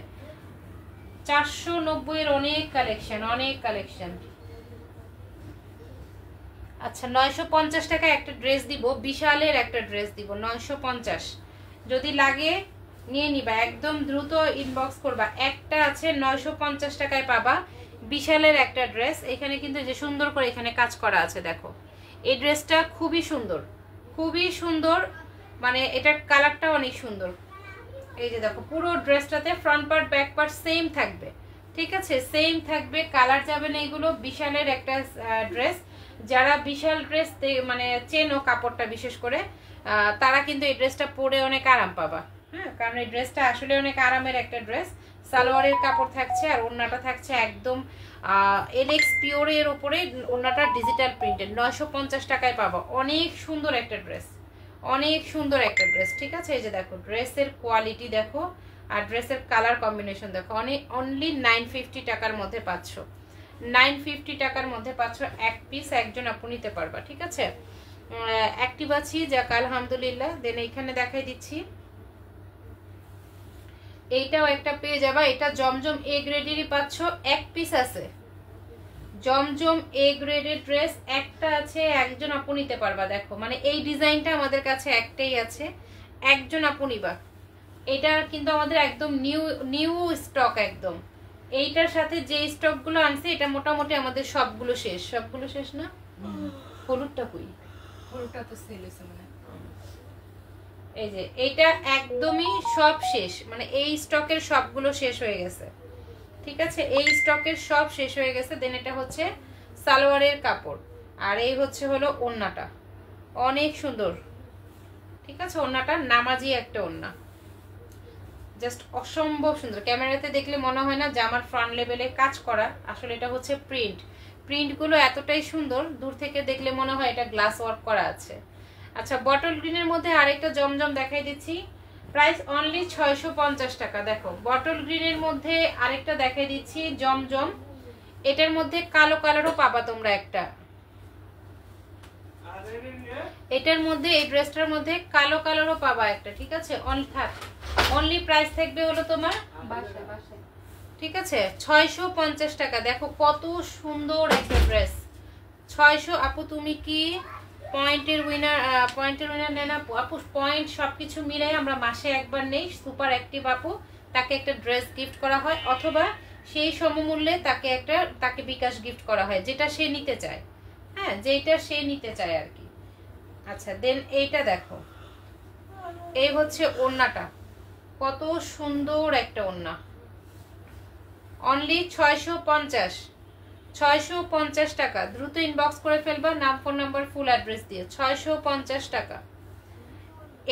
490 এর অনেক কালেকশন, অনেক কালেকশন। আচ্ছা, 950 টাকা একটা ড্রেস দিব, বিশালের একটা ড্রেস দিব 950। যদি লাগে নিয়ে নিবা, একদম দ্রুত ইনবক্স করবা। একটা আছে 950 টাকায় পাবা, বিশালের একটা ড্রেস। এখানে কিন্তু যে সুন্দর করে এখানে কাজ করা আছে দেখো, এই ড্রেসটা খুবই সুন্দর, খুবই সুন্দর, মানে এটার কালারটা অনেক সুন্দর। এই যে দেখো, পুরো ড্রেসটাতে front part back part same থাকবে, ঠিক আছে, সেম থাকবে, কালার যাবে না। এগুলো বিশালের একটা ড্রেস, যারা বিশাল ড্রেস মানে চেনো কাপড়টা বিশেষ করে, তারা কিন্তু এই ড্রেসটা পরে অনেক আরাম পাবা। হ্যাঁ, কারণ এই ড্রেসটা আসলে অনেক আরামের একটা ড্রেস। সালোয়ারের কাপড় থাকছে, আর ওড়নাটা থাকছে একদম এলেক্স পিওরের ওপরে, ওড়নাটা ডিজিটাল প্রিন্টেড। 950 টাকায় পাবা, অনেক সুন্দর একটা ড্রেস, অনেক সুন্দর একটা ড্রেস, ঠিক আছে। এই যে দেখো ড্রেসের কোয়ালিটি দেখো, আর ড্রেসের কালার কম্বিনেশন দেখো, অনলি 950 টাকার মধ্যে পাচ্ছ, 950 টাকার মধ্যে পাচ্ছ এক পিস, একজন আপু নিতে পারবা, ঠিক আছে। অ্যাক্টিভ আছি, যাক আলহামদুলিল্লাহ। দেন এইখানে দেখাই দিচ্ছি, এইটাও একটা পেয়ে যাবা। এটা জমজম এ গ্রেডেরই পাচ্ছ, এক পিস আছে, জমজম এ গ্রেডের ড্রেস একটা আছে, একজন আপু নিতে পারবা। দেখো মানে এই ডিজাইনটা আমাদের কাছে একটাই আছে, একজন আপু নিবা। এটা কিন্তু আমাদের একদম নিউ স্টক একদম। এইটার সাথে যে স্টকগুলো আনছে এটা মোটামুটি আমাদের সবগুলো শেষ না। হলুদটা কই? হলুদটা তো সেল হয়েছে মানে। এই যে এইটা একদমই সব শেষ, মানে এই স্টকের সবগুলো শেষ হয়ে গেছে, ঠিক আছে, এই স্টকের সব শেষ হয়ে গেছে। দেন এটা হচ্ছে সালোয়ারের কাপড়, আর এই হচ্ছে হলো ওড়নাটা, অনেক সুন্দর, ঠিক আছে। ওড়নাটা নামাজি একটা ওড়না, জাস্ট অসম্ভব সুন্দর। ক্যামেরাতে দেখলে মনে হয় না যে আমার ফ্রন্ট লেভেলে কাজ করা, আসলে এটা হচ্ছে প্রিন্টগুলো এতটাই সুন্দর, দূর থেকে দেখলে মনে হয় এটা গ্লাস ওয়ার্ক করা আছে। আচ্ছা, বটল গ্রিনের মধ্যে আরেকটা জমজম দেখাই দিচ্ছি, প্রাইস অনলি 650 টাকা। দেখো বটল গ্রিনের মধ্যে আরেকটা দেখাই দিচ্ছি জমজম, এটার মধ্যে কালো কালারও পাবা তোমরা একটা, এটার মধ্যে এই ড্রেসটার মধ্যে কালো কালারও পাবা একটা, ঠিক আছে। অনলি প্রাইস থাকবে হলো তোমার ঠিক আছে 650 টাকা। দেখো কত সুন্দর একটা ড্রেস, 600। আপু তুমি কি পয়েন্টের উইনার নেন আপু? পয়েন্ট সবকিছু মিলাই আমরা মাসে একবার নেই, সুপার অ্যাক্টিভ আপু, তাকে একটা ড্রেস গিফট করা হয়, অথবা সেই সমমূল্যে তাকে বিকাশ গিফট করা হয়, যেটা সে নিতে চায়, হ্যাঁ, যেটা সে নিতে চায় আর কি। আচ্ছা, দেন এইটা দেখো, এই হচ্ছে ওড়নাটা, কত সুন্দর একটা ওড়না, অনলি 650 টাকা। দ্রুত ইনবক্স করে ফেলবা নাম, ফোন নাম্বার, ফুল অ্যাড্রেস দিয়ে। 650 টাকা।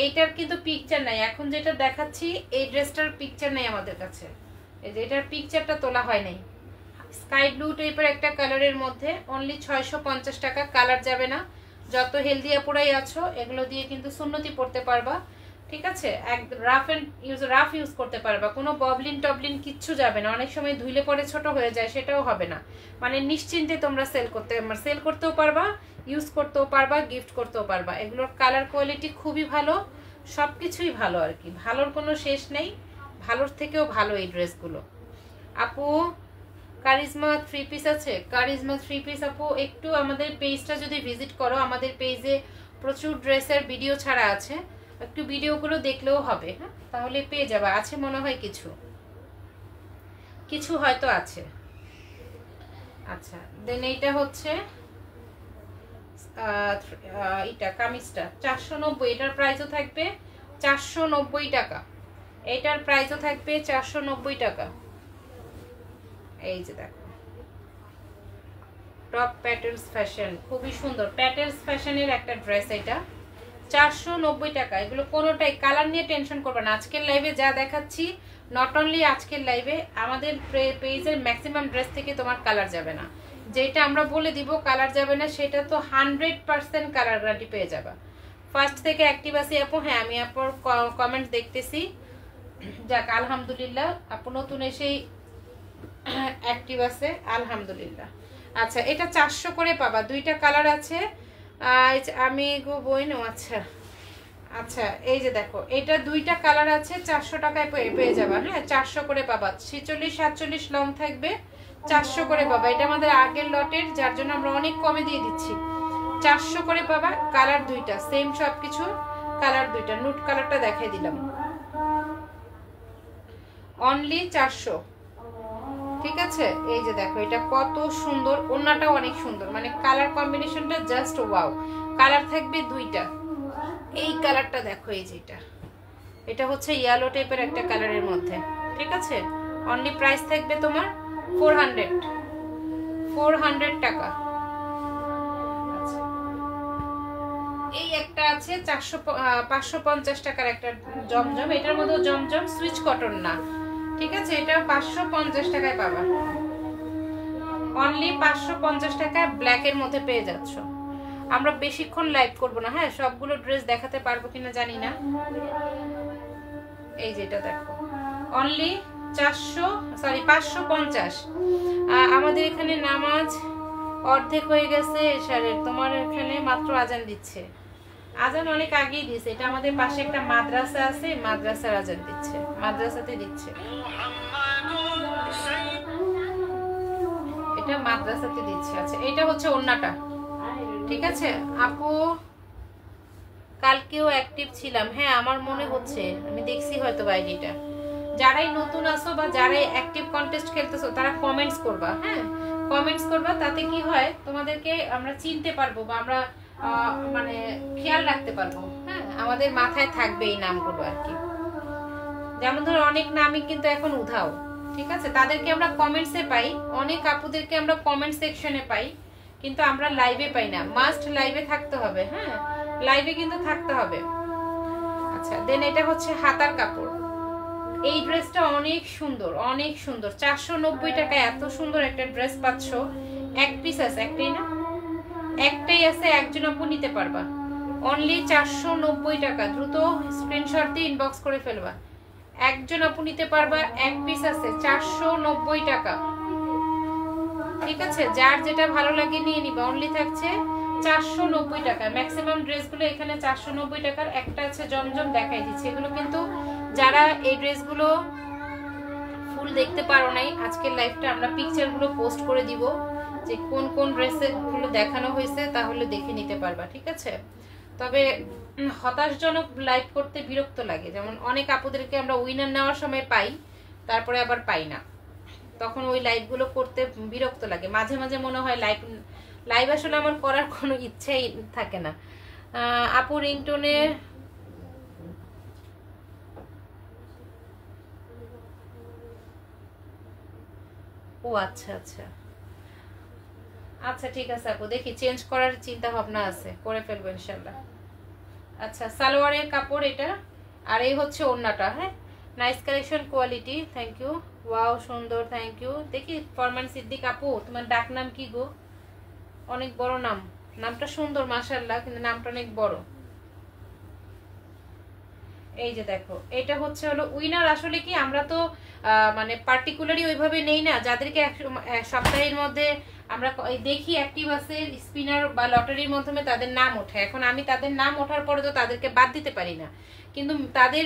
এইটার কিন্তু পিকচার নাই, এখন যেটা দেখাচ্ছি এই ড্রেসটার পিকচার নেই আমাদের কাছে, এই যে এটার পিকচারটা তোলা হয় নাই। স্কাই ব্লু টাইপের একটা কালারের মধ্যে অনলি 650 টাকা। কালার যাবে না, যত হেলদি আপুরাই আছো এগুলো দিয়ে কিন্তু সুন্নতি পড়তে পারবা, ঠিক আছে। এক রাফ ইউজ করতে পারবা, কোনো ববলিন টবলিন কিচ্ছু যাবে না, অনেক সময় ধুইলে পরে ছোট হয়ে যায়, সেটাও হবে না, মানে নিশ্চিন্তে তোমরা সেল করতেও পারবা, ইউজ করতেও পারবা, গিফট করতেও পারবা। এগুলোর কালার কোয়ালিটি খুবই ভালো, সবকিছুই ভালো আর কি, ভালোর কোনো শেষ নেই, ভালোর থেকেও ভালো এই ড্রেসগুলো। আপু কারিজমা 3 পিস আছে? কারিজমা 3 পিস আপু একটু আমাদের পেজটা যদি ভিজিট করো, আমাদের পেজে প্রচুর ড্রেসের ভিডিও ছাড়া আছে, একটু ভিডিওগুলো দেখলেও হবে, হ্যাঁ, তাহলে পেয়ে যাবা। আছে মনে হয় কিছু হয়তো আছে। আচ্ছা, দেন এইটা হচ্ছে এটা কামিজটা 490, এটার প্রাইসও থাকবে 490 টাকা, এটার প্রাইসও থাকবে 490 টাকা। এই যে দেখো টপ প্যাটেলস ফ্যাশন, খুবই সুন্দর প্যাটেলস ফ্যাশনের একটা ড্রেস, এটা 490 টাকা। এগুলো কোনোটাই কালার নিয়ে টেনশন করবে না, আজকের লাইভে যা দেখাচ্ছি, নট অনলি আজকের লাইভে, আমাদের পেজের ম্যাক্সিমাম ড্রেস থেকে তোমার কালার যাবে না, যেটা আমরা বলে দিব কালার যাবে না সেটা তো 100% কালার গ্যারান্টি পেয়ে যাবা। ফার্স্ট থেকে অ্যাক্টিভ আছি আপু, হ্যাঁ আমি আপুর কমেন্ট দেখতেছি, যাক আলহামদুলিল্লাহ, আপু নতুন এসেই অ্যাক্টিভ আছে, আলহামদুলিল্লাহ। আচ্ছা, এটা 400 করে পাবা, দুইটা কালার আছে, আমি গো বইন, আচ্ছা আচ্ছা, এই যে দেখো এটা দুইটা কালার আছে, 400 টাকায় পেয়ে যাবা, হ্যাঁ 400 করে পাবা, 46-47 লং থাকবে, 400 করে পাবা। এটা আমাদের আগের লটের, যার জন্য আমরা অনেক কমে দিয়ে দিচ্ছি, 400 করে পাবা। কালার দুইটা সেম, সবকিছু কালার দুইটা, নুট কালারটা দেখাই দিলাম, অনলি 400, ঠিক আছে। এই যে দেখো এটা কত সুন্দর, ওড়নাটাও অনেক সুন্দর, মানে কালার কম্বিনেশনটা জাস্ট ওয়াও। কালার থাকবে দুইটা, এই কালারটা দেখো, এই যে এটা হচ্ছে ইয়েলো টাইপের একটা কালারের মধ্যে, ঠিক আছে। অনলি প্রাইস থাকবে তোমার 400 টাকা। আচ্ছা, এই একটা আছে 550 টাকার একটা জমজম, এটার মধ্যে জমজম সুইচ কটন না, ঠিক আছে, এটা 550 টাকায় পাবা, অনলি 550 টাকায় ব্ল্যাকের মধ্যে পেয়ে যাচ্ছ। আমরা বেশিক্ষণ লাইভ করব না, হ্যাঁ, সবগুলো ড্রেস দেখাতে পারবো কিনা জানি না। এই যে এটা দেখো, অনলি 550। আমাদের এখানে নামাজ অর্ধেক হয়ে গেছে এশারের, তোমার এখানে মাত্র আজান দিচ্ছে, আজান অনেক আগেই দিচ্ছে, এটা আমাদের পাশে একটা মাদ্রাসা আছে, মাদ্রাসার আজান দিচ্ছে, মাদ্রাসাতে দিচ্ছে, এটা মাদ্রাসাতে দিচ্ছে। আচ্ছা, এটা হচ্ছে ওড়নাটা, ঠিক আছে। আপু কালকেও অ্যাক্টিভ ছিলাম, হ্যাঁ আমার মনে হচ্ছে, আমি দেখছি হয়তো আইডিটা। যারাই নতুন আসো বা যারাই অ্যাক্টিভ কন্টেস্ট খেলতেছো তারা কমেন্টস করবা, হ্যাঁ কমেন্টস করবা, তাতে কি হয় তোমাদেরকে আমরা চিনতে পারবো বা আমরা মানে খেয়াল রাখতে পারবো, হ্যাঁ আমাদের মাথায় থাকবে এই নামগুলো আর কি। যেমন ধরো অনেক নামই কিন্তু এখন উধাও, ঠিক আছে, তাদেরকে আমরা কমেন্টসে পাই, অনেক আপুদেরকে আমরা কমেন্ট সেকশনে পাই, কিন্তু আমরা লাইভে পাই না। মাস্ট লাইভে থাকতে হবে, হ্যাঁ লাইভে কিন্তু থাকতে হবে। আচ্ছা দেন এটা হচ্ছে হাতার কাপড়। এই ড্রেসটা অনেক সুন্দর, অনেক সুন্দর। 490 টাকায় এত সুন্দর একটা ড্রেস পাচ্ছ। এক পিস আছে, একটাই না, একটাই আছে, একজন আপু নিতে পারবা। অনলি 490 টাকা। দ্রুত স্ক্রিনশট দিয়ে ইনবক্স করে ফেলবা। একজন আপু নিতে পারবা, এক পিস আছে, 490 টাকা। ঠিক আছে, যার যেটা ভালো লাগে নিয়ে নিবা। অনলি থাকছে 490 টাকা। ম্যাক্সিমাম ড্রেসগুলো এখানে 490 টাকার। একটা আছে জমজম, দেখাই দিচ্ছি। এগুলো কিন্তু যারা এই ড্রেসগুলো ফুল দেখতে পারো নাই, আজকের লাইভটা আমরা পিকচারগুলো পোস্ট করে দিব যে কোন কোন ড্রেসগুলো দেখানো হয়েছে, তাহলে দেখে নিতে পারবা, ঠিক আছে। তবে হতাশজনক লাইভ করতে বিরক্ত লাগে। যেমন অনেক আপুদেরকে আমরা উইনার নেওয়ার সময় পাই, তারপরে আবার পাই না, তখন ওই লাইভগুলো করতে বিরক্ত লাগে। মাঝে মাঝে মনে হয় লাইভ আসলে আমার করার কোনো ইচ্ছেই থাকে না। আপু রিংটোনে ও আচ্ছা আচ্ছা আচ্ছা ঠিক আছে আপু, দেখি চেঞ্জ করার চিন্তা ভাবনা আছে, করে ফেলবো ইনশাল্লাহ। আচ্ছা সালোয়ারের কাপড় এটা, আর এই হচ্ছে ওড়নাটা। হ্যাঁ nice collection, quality, thank you. Wow সুন্দর, থ্যাংক ইউ। দেখি ফরমান সিদ্দিক আপু, তোমার ডাক নাম কি গো? অনেক বড় নাম, নামটা সুন্দর মাশাআল্লাহ, কিন্তু নামটা অনেক বড়। এই যে দেখো, এটা হচ্ছে হলো উইনার। আসলে কি আমরা তো মানে পার্টিকুলারলি ওইভাবে নেই না, যাদেরকে সপ্তাহের মধ্যে আমরা দেখি অ্যাক্টিভ আছে স্পিনার বা লটারির মাধ্যমে তাদের নাম ওঠে। এখন আমি তাদের নাম ওঠার পরে তো তাদেরকে বাদ দিতে পারি না, কিন্তু তাদের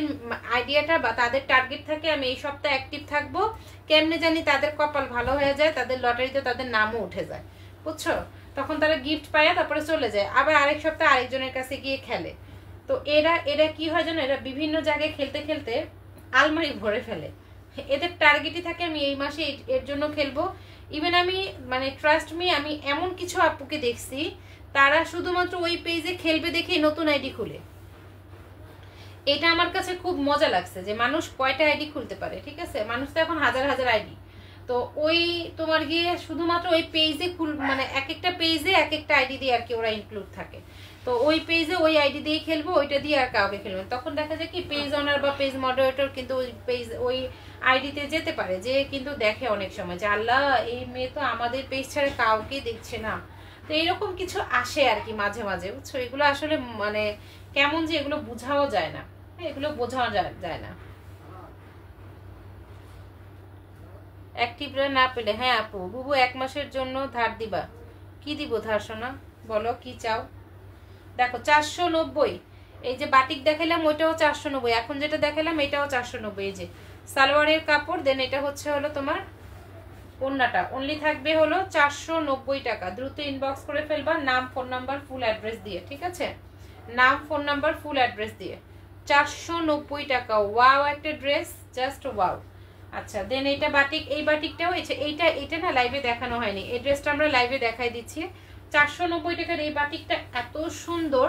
আইডিয়াটা বা তাদের টার্গেট থাকে আমি এই সপ্তাহে অ্যাক্টিভ থাকবো, কেমনে জানি তাদের কপাল ভালো হয়ে যায়, তাদের লটারিতে তাদের নামও উঠে যায়, বুঝছো। তখন তারা গিফট পায়, তারপরে চলে যায়, আবার আরেক সপ্তাহে আরেকজনের কাছে গিয়ে খেলে। তো এরা কি হয় জানো, এরা বিভিন্ন জায়গায় খেলতে খেলতে আলমারি ভরে ফেলে। এদের টার্গেটই থাকে আমি এই মাসে এর জন্য খেলবো। ইভেন আমি মানে ট্রাস্ট মি, আমি এমন কিছু আপুকে দেখছি তারা শুধুমাত্র ওই পেজে খেলবে দেখে নতুন আইডি খুলে। এটা আমার কাছে খুব মজা লাগছে যে মানুষ কয়টা আইডি খুলতে পারে, ঠিক আছে। মানুষ তো এখন হাজার হাজার আইডি, তো ওই তোমার গিয়ে শুধুমাত্র ওই পেজে মানে এক একটা পেজে এক একটা আইডি দিয়ে আর কি ওরা ইনক্লুড থাকে। তো ওই পেজে ওই আইডি দিয়ে খেলবো, ওইটা দিয়ে আর কাউকে খেলবে। তখন দেখা যায় কি পেজ অনার বা পেজ মডারেটর কিন্তু ওই পেজ ওই আইডিতে যেতে পারে, যে কিন্তু দেখে অনেক সময় যে আল্লাহ এই মেয়ে তো আমাদের পেজ ছাড়া কাউকে দেখছে না। তো এইরকম কিছু আসে আর কি মাঝে মাঝে, বুঝছো। এগুলো আসলে মানে কেমন যে এগুলো বোঝাও যায় না, এগুলো বোঝাও যায় না। অ্যাক্টিভরা না পেলে, হ্যাঁ আপু বুবু 1 মাসের জন্য ধার দিবা। কি দিব ধার সোনা, বলো কি চাও। দেখো 490, এই যে বাটিক দেখালাম ওইটাও 490, এখন যেটা দেখালাম এটাও 490। এই যে সালোয়ারের কাপড়, দেন এটা হচ্ছে হলো তোমার ওড়নাটা। অনলি থাকবে হলো 490 টাকা। দ্রুত ইনবক্স করে ফেলবা নাম, ফোন নাম্বার, ফুল অ্যাড্রেস দিয়ে, ঠিক আছে। নাম, ফোন নাম্বার, ফুল অ্যাড্রেস দিয়ে 490 টাকা। ওয়াও একটা ড্রেস, জাস্ট ওয়াও। আচ্ছা দেন এটা বাটিক, এই বাটিকটাও এইটা না লাইভে দেখানো হয়নি, এই ড্রেসটা আমরা লাইভে দেখাই দিচ্ছি। 490 টাকার এই বাটিকটা এত সুন্দর,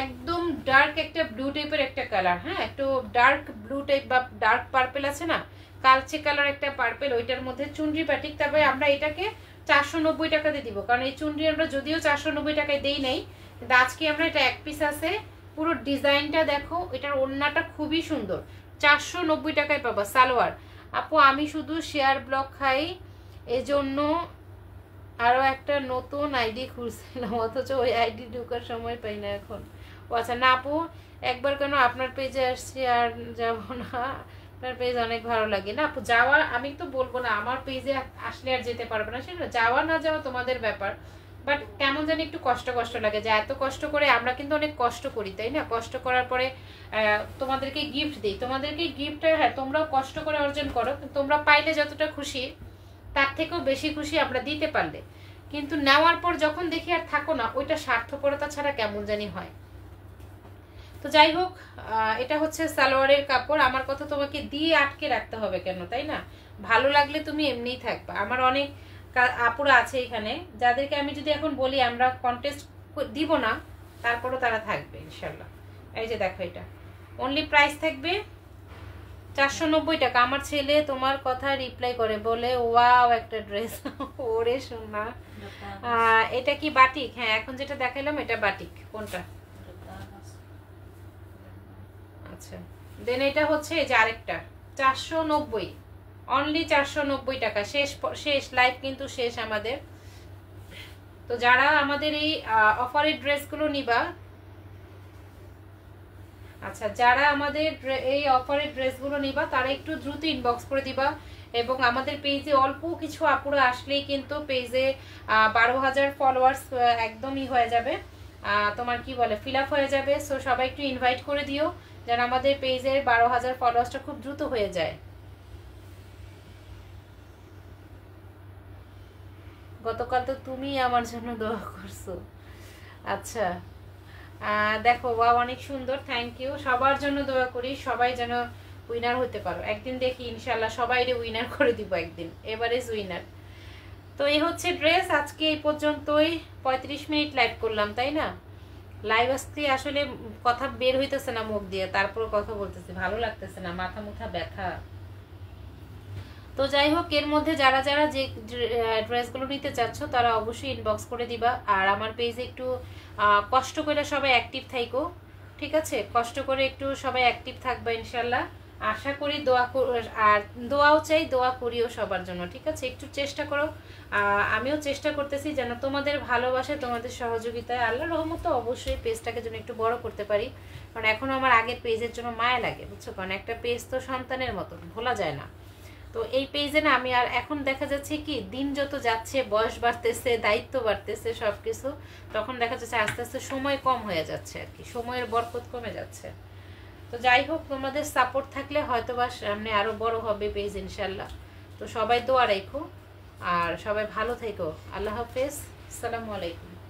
একদম ডার্ক একটা ব্লু টাইপের একটা কালার। হ্যাঁ একটু ডার্ক ব্লু টাইপ বা ডার্ক পার্পেল আছে না, কালচে কালার একটা পার্পেল, ওইটার মধ্যে চুনরি বাটিক। তবে আমরা এটাকে 490 টাকাতে দিব, কারণ এই চুনরি আমরা যদিও 490 টাকায় দেই নাই, কিন্তু আজকে আমরা এটা এক পিস আছে। পুরো ডিজাইনটা দেখো, এটার ওড়নাটা খুবই সুন্দর। 490 টাকায় পাবা সালোয়ার। আপু আমি শুধু শেয়ার ব্লগ খাই, এজন্য আরো একটা নতুন আইডি খুলছিলাম, অথচ ওই আইডি ঢোকার সময় পাই না এখন। ও আচ্ছা না আপু, একবার কেন আপনার পেজে আসছি আর যাব না, আপনার পেজ অনেক ভালো লাগে। না আপু যাওয়া আমি তো বলবো না, আমার পেজে আসলে আর যেতে পারবে না, সেটা যাওয়া না যাওয়া তোমাদের ব্যাপার, বাট কেমন জানি একটু কষ্ট লাগে যে এত কষ্ট করে আমরা কিন্তু অনেক কষ্ট করি, তাই না। কষ্ট করার পরে তোমাদেরকে গিফট দিই, তোমাদেরকে গিফট, হ্যাঁ তোমরাও কষ্ট করে অর্জন করো, তোমরা পাইলে যতটা খুশি তার থেকেও বেশি খুশি আমরা দিতে পারলে, কিন্তু নেওয়ার পর যখন দেখি আর থাকো না, ওইটা স্বার্থপরতা ছাড়া কেমন জানি হয়। তো যাই হোক, এটা হচ্ছে সালোয়ারের কাপড়। আমার কথা তোমাকে দিয়ে আটকে রাখতে হবে কেন, তাই না। ভালো লাগলে তুমি এমনিই থাকবা। আমার অনেক আপুরা আছে এখানে, যাদেরকে আমি যদি এখন বলি আমরা কন্টেস্ট দিব না, তারপরও তারা থাকবে ইনশাল্লাহ। এই যে দেখো এটা অনলি প্রাইস থাকবে 490 টাকা। আমার ছেলে তোমার কথা রিপ্লাই করে বলে ওয়াও একটা ড্রেস। ওরে শোনা, এটা কি বাটিক? হ্যাঁ এখন যেটা দেখাইলাম এটা বাটিক। কোনটা? আচ্ছা দেন এটা হচ্ছে এই যে আরেকটা 490, অনলি 490 টাকা। শেষ লাইভ কিন্তু শেষ আমাদের। তো যারা আমাদের এই অফারের ড্রেসগুলো নিবা, আচ্ছা যারা আমাদের এই অফারের ড্রেসগুলো নিবা তারা একটু দ্রুত ইনবক্স করে দিবা। এবং আমাদের পেজে অল্প কিছু আপুরা আসলেই কিন্তু পেজে 12,000 ফলোয়ার্স একদমই হয়ে যাবে, তোমার কি বলে ফিল আপ হয়ে যাবে। সো সবাই একটু ইনভাইট করে দিও যেন আমাদের পেজের 12,000 ফলোয়ার্সটা খুব দ্রুত হয়ে যায়। গতকাল তো তুমি আমার জন্য দোয়া করছো। আচ্ছা দেখো বাহ অনেক সুন্দর, থ্যাংক ইউ। সবার জন্য দোয়া করি, সবাই যেন উইনার হতে পারো একদিন, দেখি ইনশাল্লাহ সবাই উইনার করে দিব একদিন, এভারেজ উইনার। তো এই হচ্ছে ড্রেস। আজকে এই পর্যন্তই, 35 মিনিট লাইভ করলাম তাই না? লাইভ আজকে আসলে কথা বের হইতেছে না মুখ দিয়ে, তারপর কথা বলতেছি, ভালো লাগতেছে না, মাথা মুথা ব্যথা। তো যাই হোক, এর মধ্যে যারা যারা যে ড্রেসগুলো নিতে চাচ্ছ তারা অবশ্যই ইনবক্স করে দিবা। আর আমার পেজে একটু কষ্ট করে সবাই অ্যাক্টিভ থাইকো, ঠিক আছে? কষ্ট করে একটু সবাই অ্যাক্টিভ থাকবে ইনশাল্লাহ। আশা করি আর দোয়াও চাই, দোয়া করিও সবার জন্য, ঠিক আছে? একটু চেষ্টা করো, আমিও চেষ্টা করতেছি যেন তোমাদের ভালোবাসে, তোমাদের সহযোগিতায় আল্লাহর রহমতে অবশ্যই পেজটাকে যেন একটু বড় করতে পারি। কারণ এখনও আমার আগের পেজের জন্য মায়া লাগে, বুঝছো? কারণ একটা পেজ তো সন্তানের মতো, ভোলা যায় না। তো এই পেজে না আমি আর এখন দেখা যাচ্ছে কি দিন যত যাচ্ছে, বয়স বাড়তেছে, দায়িত্ব বাড়তেছে সবকিছু, তখন দেখা যাচ্ছে আস্তে আস্তে সময় কম হয়ে যাচ্ছে আর কি, সময়ের বরকত কমে যাচ্ছে। তো যাই হোক, তোমাদের সাপোর্ট থাকলে হয়তো বা সামনে আরো বড় হবে পেজ ইনশাল্লাহ। তো সবাই দোয়া রাখো আর সবাই ভালো থেকো। আল্লাহ হাফেজ, আসসালামু আলাইকুম।